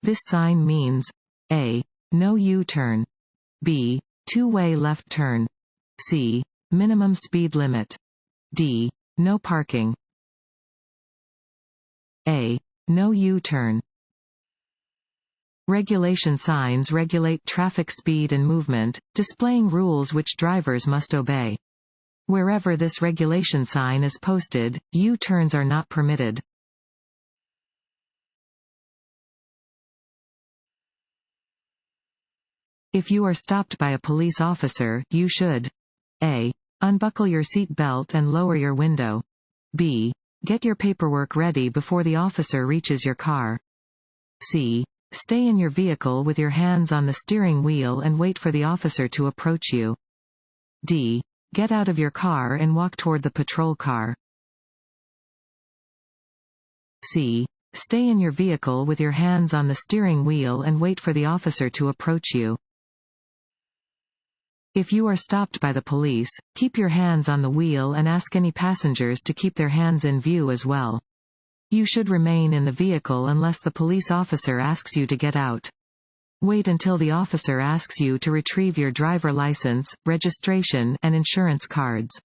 This sign means A. No U-turn. B. Two-way left turn. C. Minimum speed limit. D. No parking. A. No U-turn. Regulation signs regulate traffic speed and movement, displaying rules which drivers must obey. Wherever this regulation sign is posted, U-turns are not permitted. If you are stopped by a police officer, you should A. Unbuckle your seat belt and lower your window. B. Get your paperwork ready before the officer reaches your car. C. Stay in your vehicle with your hands on the steering wheel and wait for the officer to approach you. D. Get out of your car and walk toward the patrol car. C. Stay in your vehicle with your hands on the steering wheel and wait for the officer to approach you. If you are stopped by the police, keep your hands on the wheel and ask any passengers to keep their hands in view as well. You should remain in the vehicle unless the police officer asks you to get out. Wait until the officer asks you to retrieve your driver license, registration, and insurance cards.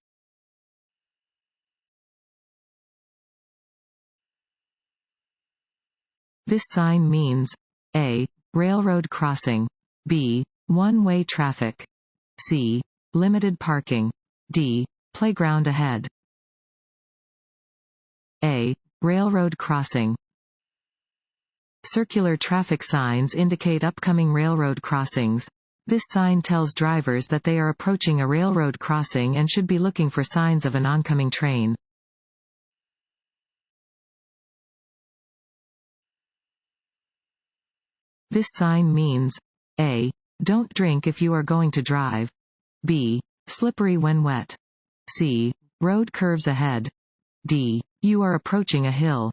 This sign means A. Railroad crossing. B. One-way traffic. C. Limited parking. D. Playground ahead. A. Railroad crossing. Circular traffic signs indicate upcoming railroad crossings. This sign tells drivers that they are approaching a railroad crossing and should be looking for signs of an oncoming train. This sign means A. Don't drink if you are going to drive. B. Slippery when wet. C. Road curves ahead. D. You are approaching a hill.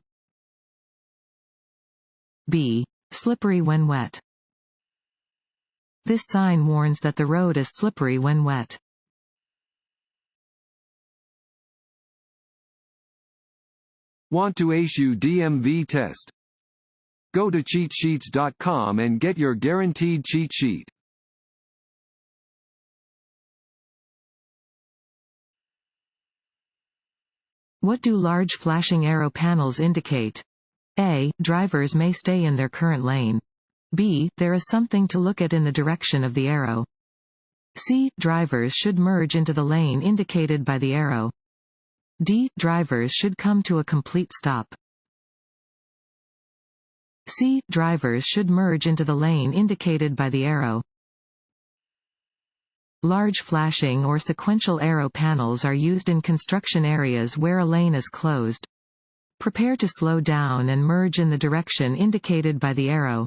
B. Slippery when wet. This sign warns that the road is slippery when wet. Want to ace your DMV test? Go to cheatsheets.com and get your guaranteed cheat sheet. What do large flashing arrow panels indicate? A. Drivers may stay in their current lane. B. There is something to look at in the direction of the arrow. C. Drivers should merge into the lane indicated by the arrow. D. Drivers should come to a complete stop. C. Drivers should merge into the lane indicated by the arrow. Large flashing or sequential arrow panels are used in construction areas where a lane is closed. Prepare to slow down and merge in the direction indicated by the arrow.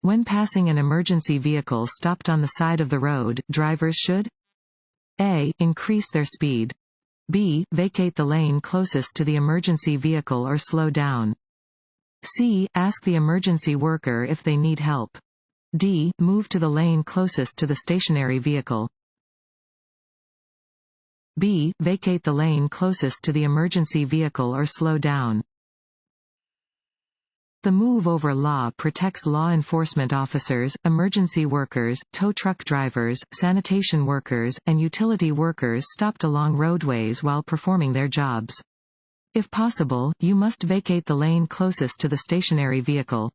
When passing an emergency vehicle stopped on the side of the road, drivers should A. Increase their speed. B. Vacate the lane closest to the emergency vehicle or slow down. C. Ask the emergency worker if they need help. D. Move to the lane closest to the stationary vehicle. B. Vacate the lane closest to the emergency vehicle or slow down. The move over law protects law enforcement officers, emergency workers, tow truck drivers, sanitation workers, and utility workers stopped along roadways while performing their jobs. If possible, you must vacate the lane closest to the stationary vehicle.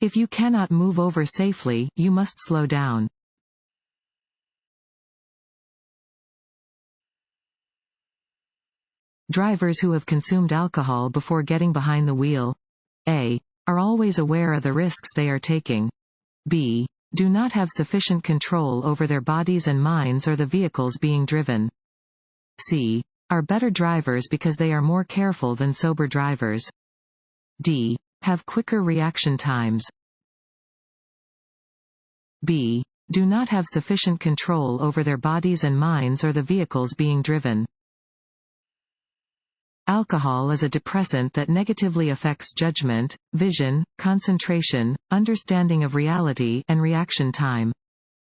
If you cannot move over safely, you must slow down. Drivers who have consumed alcohol before getting behind the wheel A. Are always aware of the risks they are taking. B. Do not have sufficient control over their bodies and minds or the vehicles being driven. C. Are better drivers because they are more careful than sober drivers. D. Have quicker reaction times. B. Do not have sufficient control over their bodies and minds or the vehicles being driven. Alcohol is a depressant that negatively affects judgment, vision, concentration, understanding of reality, and reaction time.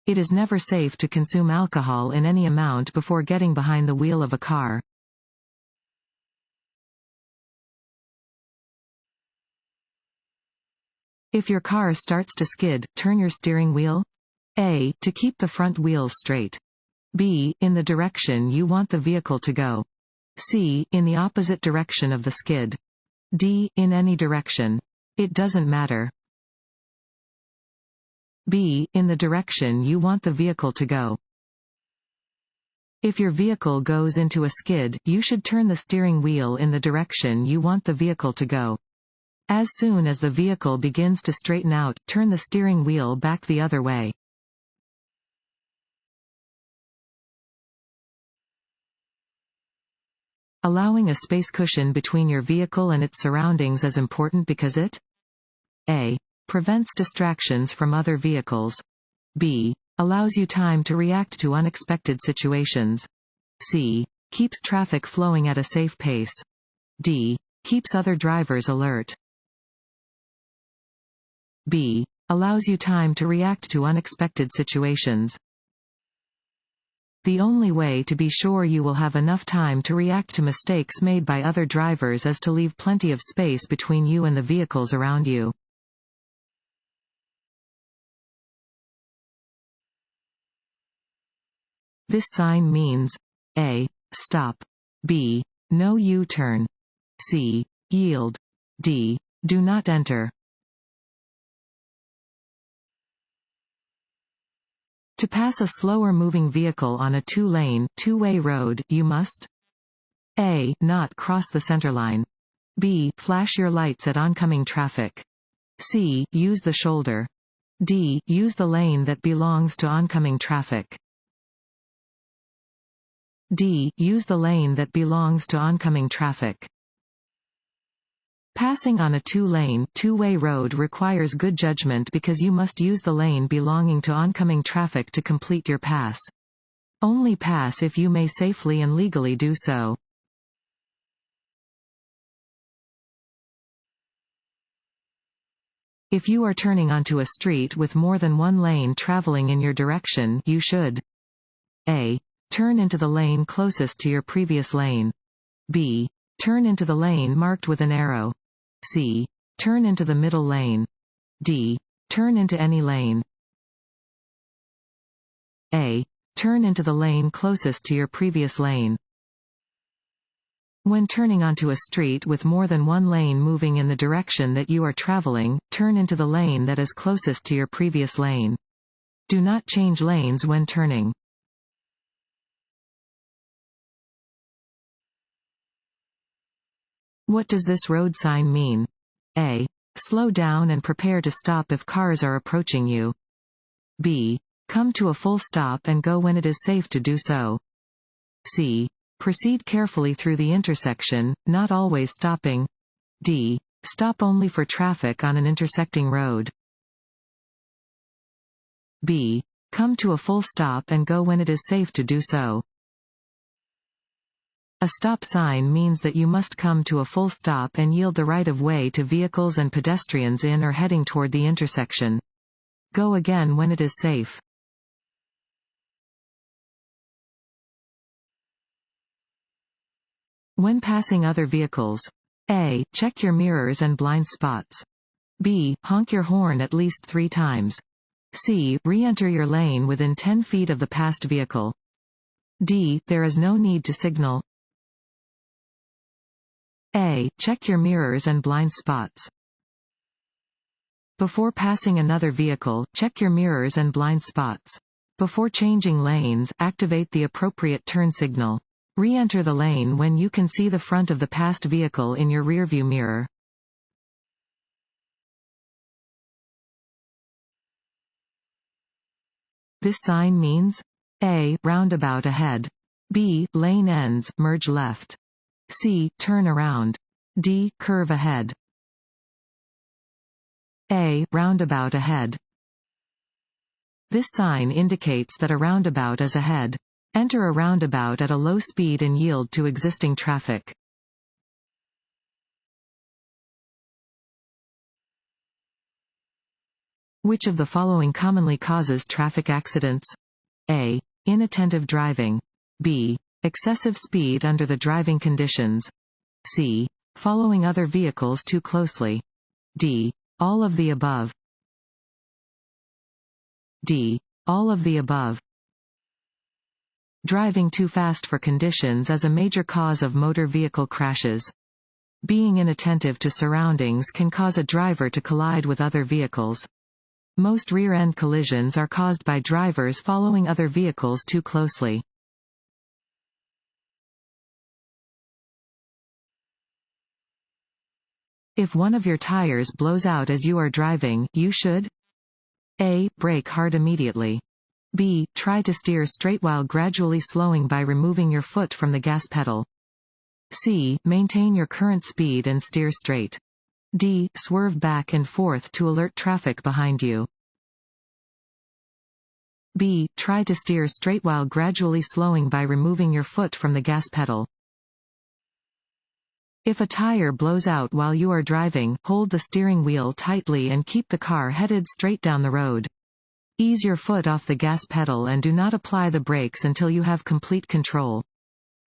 It is never safe to consume alcohol in any amount before getting behind the wheel of a car. If your car starts to skid, turn your steering wheel. A. To keep the front wheels straight. B. In the direction you want the vehicle to go. C. In the opposite direction of the skid. D. In any direction. It doesn't matter. B. In the direction you want the vehicle to go. If your vehicle goes into a skid, you should turn the steering wheel in the direction you want the vehicle to go. As soon as the vehicle begins to straighten out, turn the steering wheel back the other way. Allowing a space cushion between your vehicle and its surroundings is important because it A. Prevents distractions from other vehicles. B. Allows you time to react to unexpected situations. C. Keeps traffic flowing at a safe pace. D. Keeps other drivers alert. B. Allows you time to react to unexpected situations. The only way to be sure you will have enough time to react to mistakes made by other drivers is to leave plenty of space between you and the vehicles around you. This sign means A. Stop. B. No U-turn. C. Yield. D. Do not enter. To pass a slower-moving vehicle on a two-lane, two-way road, you must A. Not cross the centerline. B. Flash your lights at oncoming traffic. C. Use the shoulder. D. Use the lane that belongs to oncoming traffic. D. Use the lane that belongs to oncoming traffic. Passing on a two-lane, two-way road requires good judgment because you must use the lane belonging to oncoming traffic to complete your pass. Only pass if you may safely and legally do so. If you are turning onto a street with more than one lane traveling in your direction, you should A. Turn into the lane closest to your previous lane. B. Turn into the lane marked with an arrow. C. Turn into the middle lane. D. Turn into any lane. A. Turn into the lane closest to your previous lane. When turning onto a street with more than one lane moving in the direction that you are traveling, turn into the lane that is closest to your previous lane. Do not change lanes when turning. What does this road sign mean? A. Slow down and prepare to stop if cars are approaching you. B. Come to a full stop and go when it is safe to do so. C. Proceed carefully through the intersection, not always stopping. D. Stop only for traffic on an intersecting road. B. Come to a full stop and go when it is safe to do so. A stop sign means that you must come to a full stop and yield the right of way to vehicles and pedestrians in or heading toward the intersection. Go again when it is safe. When passing other vehicles. A. Check your mirrors and blind spots. B. Honk your horn at least 3 times. C. Re-enter your lane within 10 feet of the passed vehicle. D. There is no need to signal. A. Check your mirrors and blind spots. Before passing another vehicle, check your mirrors and blind spots. Before changing lanes, activate the appropriate turn signal. Re-enter the lane when you can see the front of the passed vehicle in your rearview mirror. This sign means A. Roundabout ahead. B. Lane ends, merge left. C. Turn around. D. Curve ahead. A. Roundabout ahead. This sign indicates that a roundabout is ahead. Enter a roundabout at a low speed and yield to existing traffic. Which of the following commonly causes traffic accidents? A. Inattentive driving. B. Excessive speed under the driving conditions. C. Following other vehicles too closely. D. All of the above. D. All of the above. Driving too fast for conditions is a major cause of motor vehicle crashes. Being inattentive to surroundings can cause a driver to collide with other vehicles. Most rear-end collisions are caused by drivers following other vehicles too closely. If one of your tires blows out as you are driving, you should A. Brake hard immediately. B. Try to steer straight while gradually slowing by removing your foot from the gas pedal. C. Maintain your current speed and steer straight. D. Swerve back and forth to alert traffic behind you. B. Try to steer straight while gradually slowing by removing your foot from the gas pedal. If a tire blows out while you are driving, hold the steering wheel tightly and keep the car headed straight down the road. Ease your foot off the gas pedal and do not apply the brakes until you have complete control.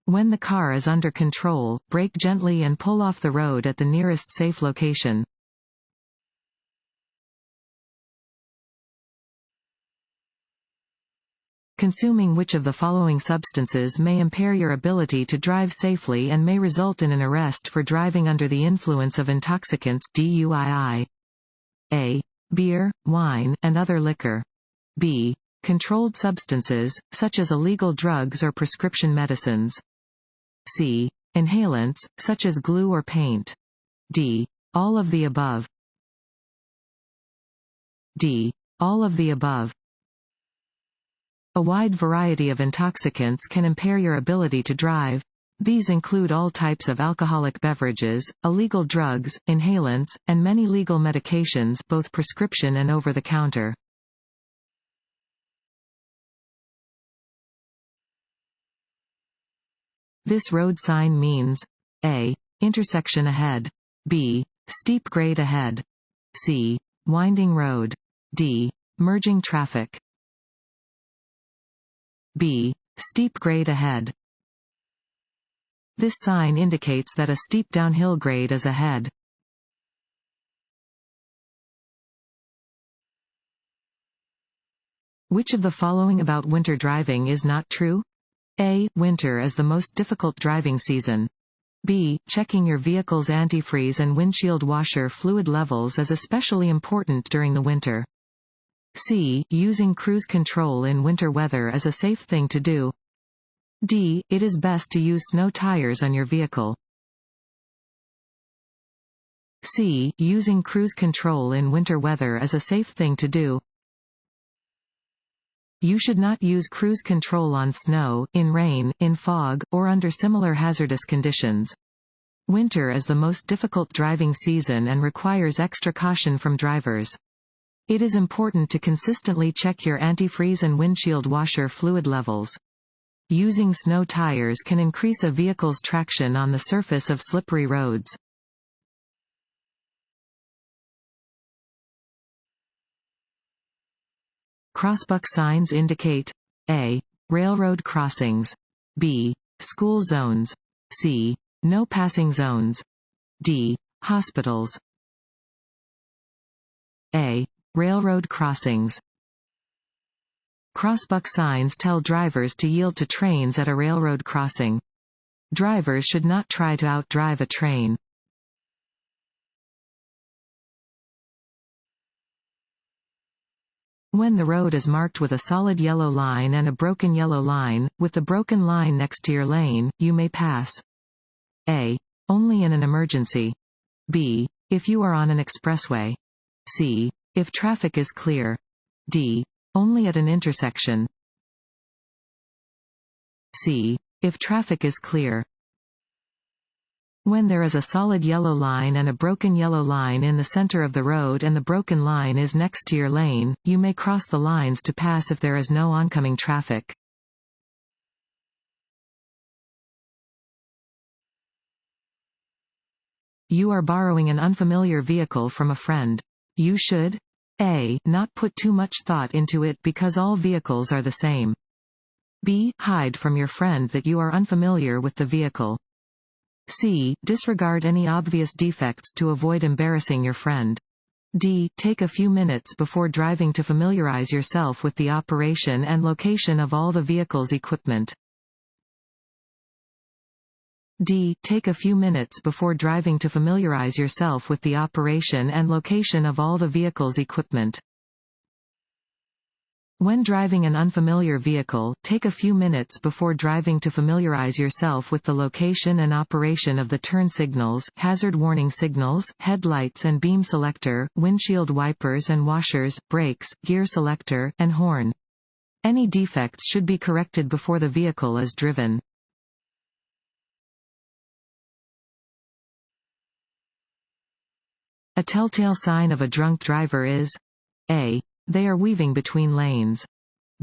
When the car is under control, brake gently and pull off the road at the nearest safe location. Consuming which of the following substances may impair your ability to drive safely and may result in an arrest for driving under the influence of intoxicants (DUII)? A. Beer, wine, and other liquor. B. Controlled substances, such as illegal drugs or prescription medicines. C. Inhalants, such as glue or paint. D. All of the above. D. All of the above. A wide variety of intoxicants can impair your ability to drive. These include all types of alcoholic beverages, illegal drugs, inhalants, and many legal medications, both prescription and over-the-counter. This road sign means A. Intersection ahead. B. Steep grade ahead. C. Winding road. D. Merging traffic. B. Steep grade ahead. This sign indicates that a steep downhill grade is ahead. Which of the following about winter driving is not true? A. Winter is the most difficult driving season. B. Checking your vehicle's antifreeze and windshield washer fluid levels is especially important during the winter. C. Using cruise control in winter weather is a safe thing to do. D. It is best to use snow tires on your vehicle. C. Using cruise control in winter weather is a safe thing to do. You should not use cruise control on snow, in rain, in fog, or under similar hazardous conditions. Winter is the most difficult driving season and requires extra caution from drivers. It is important to consistently check your antifreeze and windshield washer fluid levels. Using snow tires can increase a vehicle's traction on the surface of slippery roads. Crossbuck signs indicate A. Railroad crossings. B. School zones. C. No passing zones. D. Hospitals. A. Railroad crossings. Crossbuck signs tell drivers to yield to trains at a railroad crossing. Drivers should not try to outdrive a train. When the road is marked with a solid yellow line and a broken yellow line, with the broken line next to your lane, you may pass. A. Only in an emergency. B. If you are on an expressway. C. If traffic is clear. D. Only at an intersection. C. If traffic is clear. When there is a solid yellow line and a broken yellow line in the center of the road and the broken line is next to your lane, you may cross the lines to pass if there is no oncoming traffic. You are borrowing an unfamiliar vehicle from a friend. You should A. Not put too much thought into it because all vehicles are the same. B. Hide from your friend that you are unfamiliar with the vehicle. C. Disregard any obvious defects to avoid embarrassing your friend. D. Take a few minutes before driving to familiarize yourself with the operation and location of all the vehicle's equipment. D. Take a few minutes before driving to familiarize yourself with the operation and location of all the vehicle's equipment. When driving an unfamiliar vehicle, take a few minutes before driving to familiarize yourself with the location and operation of the turn signals, hazard warning signals, headlights and beam selector, windshield wipers and washers, brakes, gear selector, and horn. Any defects should be corrected before the vehicle is driven. A telltale sign of a drunk driver is A. They are weaving between lanes.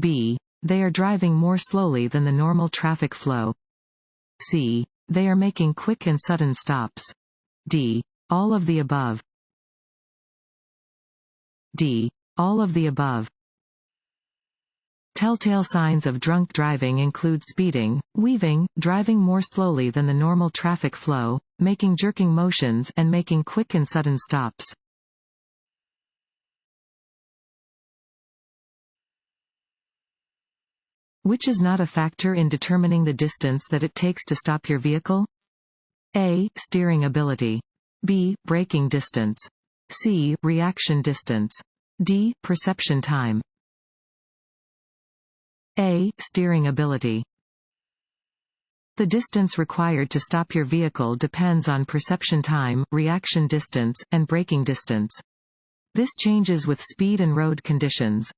B. They are driving more slowly than the normal traffic flow. C. They are making quick and sudden stops. D. All of the above. D. All of the above. Telltale signs of drunk driving include speeding, weaving, driving more slowly than the normal traffic flow, making jerking motions and making quick and sudden stops. Which is not a factor in determining the distance that it takes to stop your vehicle? A. Steering ability. B. Braking distance. C. Reaction distance. D. Perception time. A. Steering ability. The distance required to stop your vehicle depends on perception time, reaction distance, and braking distance. This changes with speed and road conditions.